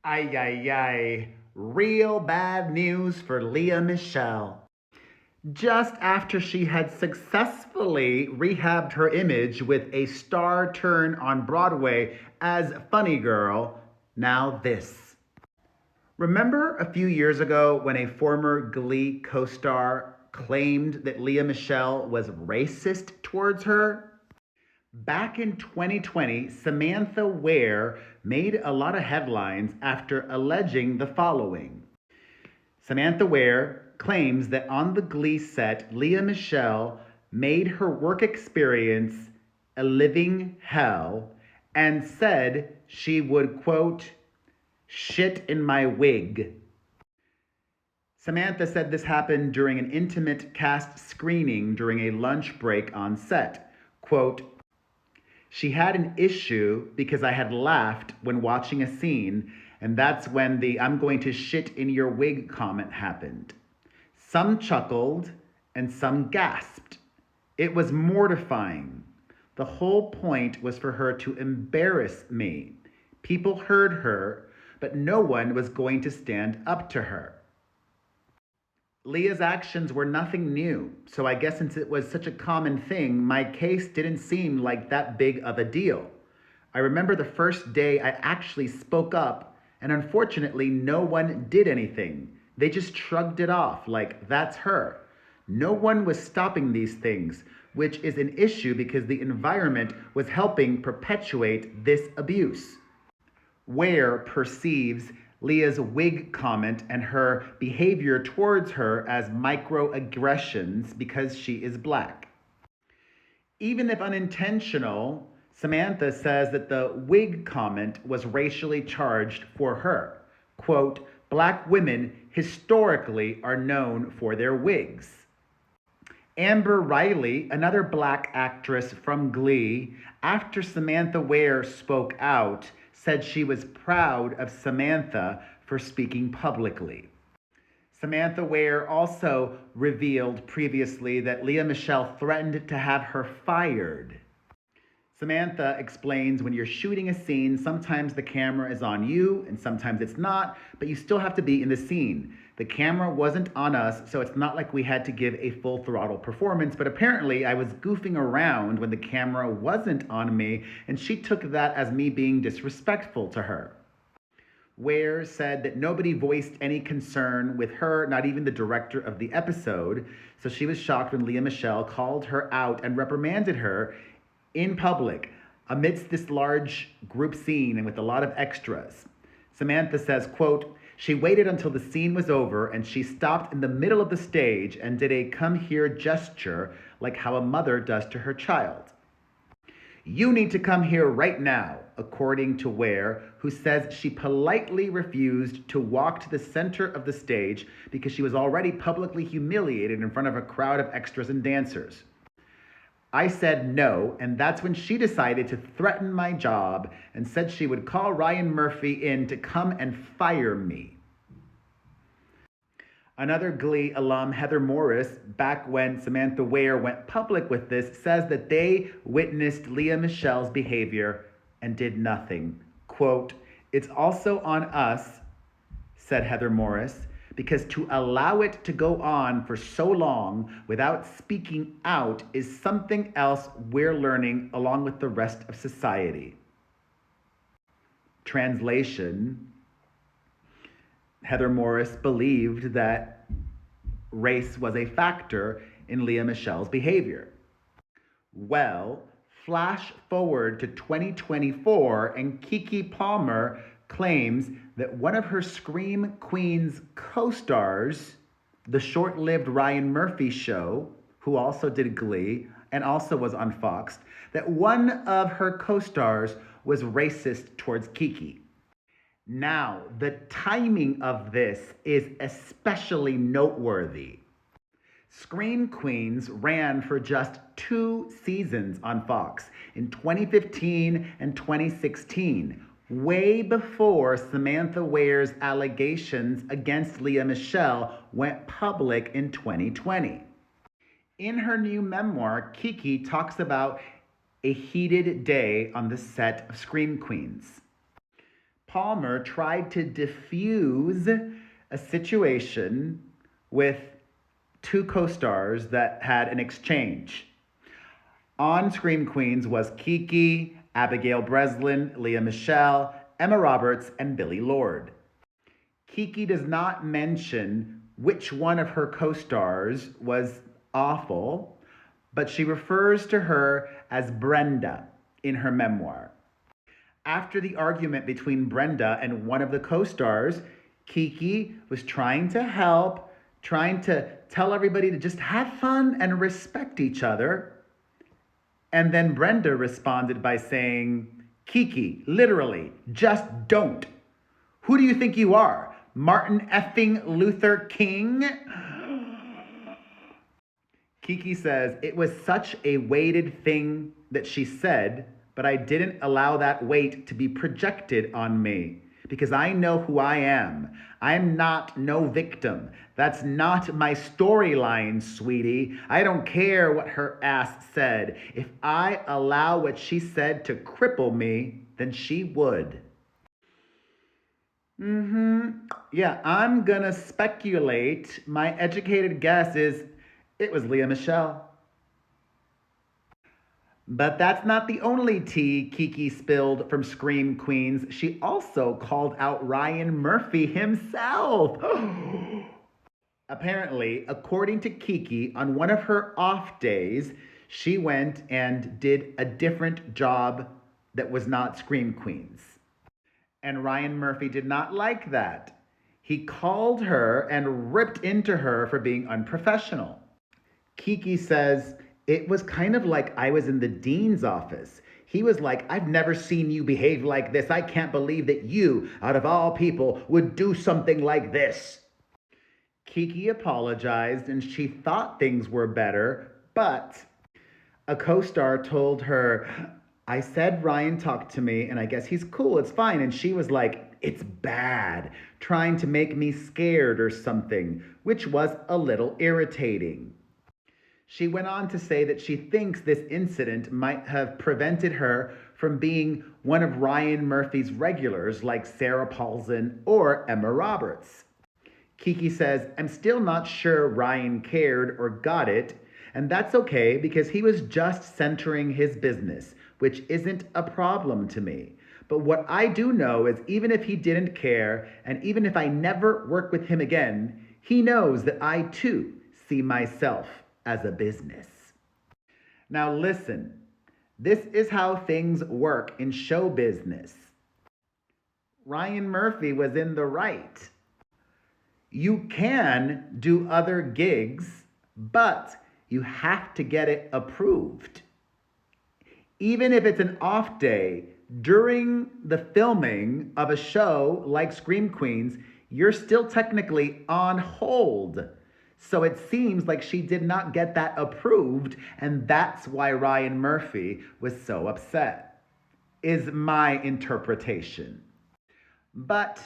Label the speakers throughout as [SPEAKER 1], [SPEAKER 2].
[SPEAKER 1] Ay, ay, ay. Real bad news for Lea Michele. Just after she had successfully rehabbed her image with a star turn on Broadway as Funny Girl, now this. Remember a few years ago when a former Glee co star claimed that Lea Michele was racist towards her? Back in 2020, Samantha Ware made a lot of headlines after alleging the following. Samantha Ware claims that on the Glee set, Lea Michele made her work experience a living hell and said she would, quote, shit in my wig. Samantha said this happened during an intimate cast screening during a lunch break on set. Quote, she had an issue because I had laughed when watching a scene, and that's when the I'm going to shit in your wig comment happened. Some chuckled and some gasped. It was mortifying. The whole point was for her to embarrass me. People heard her, but no one was going to stand up to her. Lea's actions were nothing new, so I guess since it was such a common thing, my case didn't seem like that big of a deal. I remember the first day I actually spoke up, and unfortunately, no one did anything. They just shrugged it off, like, that's her. No one was stopping these things, which is an issue because the environment was helping perpetuate this abuse. Ware perceives Lea's wig comment and her behavior towards her as microaggressions because she is black. Even if unintentional, Samantha says that the wig comment was racially charged for her. Quote, black women historically are known for their wigs. Amber Riley, another black actress from Glee, after Samantha Ware spoke out, said she was proud of Samantha for speaking publicly. Samantha Ware also revealed previously that Lea Michele threatened to have her fired. Samantha explains when you're shooting a scene, sometimes the camera is on you and sometimes it's not, but you still have to be in the scene. The camera wasn't on us, so it's not like we had to give a full throttle performance, but apparently I was goofing around when the camera wasn't on me, and she took that as me being disrespectful to her. Ware said that nobody voiced any concern with her, not even the director of the episode, so she was shocked when Lea Michele called her out and reprimanded her in public amidst this large group scene and with a lot of extras. Samantha says, quote, she waited until the scene was over and she stopped in the middle of the stage and did a come here gesture like how a mother does to her child. You need to come here right now, according to Ware, who says she politely refused to walk to the center of the stage because she was already publicly humiliated in front of a crowd of extras and dancers. I said no, and that's when she decided to threaten my job and said she would call Ryan Murphy in to come and fire me. Another Glee alum, Heather Morris, back when Samantha Ware went public with this, says that they witnessed Lea Michele's behavior and did nothing. Quote, it's also on us, said Heather Morris, because to allow it to go on for so long without speaking out is something else we're learning along with the rest of society. Translation, Heather Morris believed that race was a factor in Lea Michele's behavior. Well, flash forward to 2024 and Keke Palmer claims that one of her Scream Queens co-stars, the short-lived Ryan Murphy show, who also did Glee and also was on Fox, that one of her co-stars was racist towards Keke. Now, the timing of this is especially noteworthy. Scream Queens ran for just 2 seasons on Fox in 2015 and 2016, way before Samantha Ware's allegations against Lea Michele went public in 2020. In her new memoir, Keke talks about a heated day on the set of Scream Queens. Palmer tried to diffuse a situation with two co-stars that had an exchange. On Scream Queens was Keke, Abigail Breslin, Lea Michele, Emma Roberts, and Billie Lourd. Keke does not mention which one of her co-stars was awful, but she refers to her as Brenda in her memoir. After the argument between Brenda and one of the co-stars, Keke was trying to help, trying to tell everybody to just have fun and respect each other. And then Brenda responded by saying, Keke, literally, just don't. Who do you think you are? Martin effing Luther King? Keke says, it was such a weighted thing that she said, but I didn't allow that weight to be projected on me because I know who I am. I'm not no victim. That's not my storyline, sweetie. I don't care what her ass said. If I allow what she said to cripple me, then she would. Yeah, I'm gonna speculate. My educated guess is it was Lea Michele. But that's not the only tea Keke spilled from Scream Queens. She also called out Ryan Murphy himself. Apparently, according to Keke, on one of her off days, she went and did a different job that was not Scream Queens. And Ryan Murphy did not like that. He called her and ripped into her for being unprofessional. Keke says, it was kind of like I was in the dean's office. He was like, I've never seen you behave like this. I can't believe that you, out of all people, would do something like this. Keke apologized and she thought things were better, but a co-star told her, I said Ryan talked to me and I guess he's cool, it's fine. And she was like, it's bad, trying to make me scared or something, which was a little irritating. She went on to say that she thinks this incident might have prevented her from being one of Ryan Murphy's regulars like Sarah Paulson or Emma Roberts. Keke says, I'm still not sure Ryan cared or got it, and that's okay because he was just centering his business, which isn't a problem to me. But what I do know is even if he didn't care, and even if I never work with him again, he knows that I too see myself as a business. Now listen, this is how things work in show business. Ryan Murphy was in the right. You can do other gigs, but you have to get it approved. Even if it's an off day, during the filming of a show like Scream Queens, you're still technically on hold. So it seems like she did not get that approved, and that's why Ryan Murphy was so upset, is my interpretation. But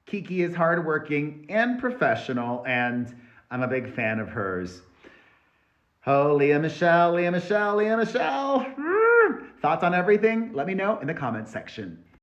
[SPEAKER 1] Keke is hardworking and professional, and I'm a big fan of hers. Oh, Lea Michele, Lea Michele, Lea Michele. Thoughts on everything? Let me know in the comments section.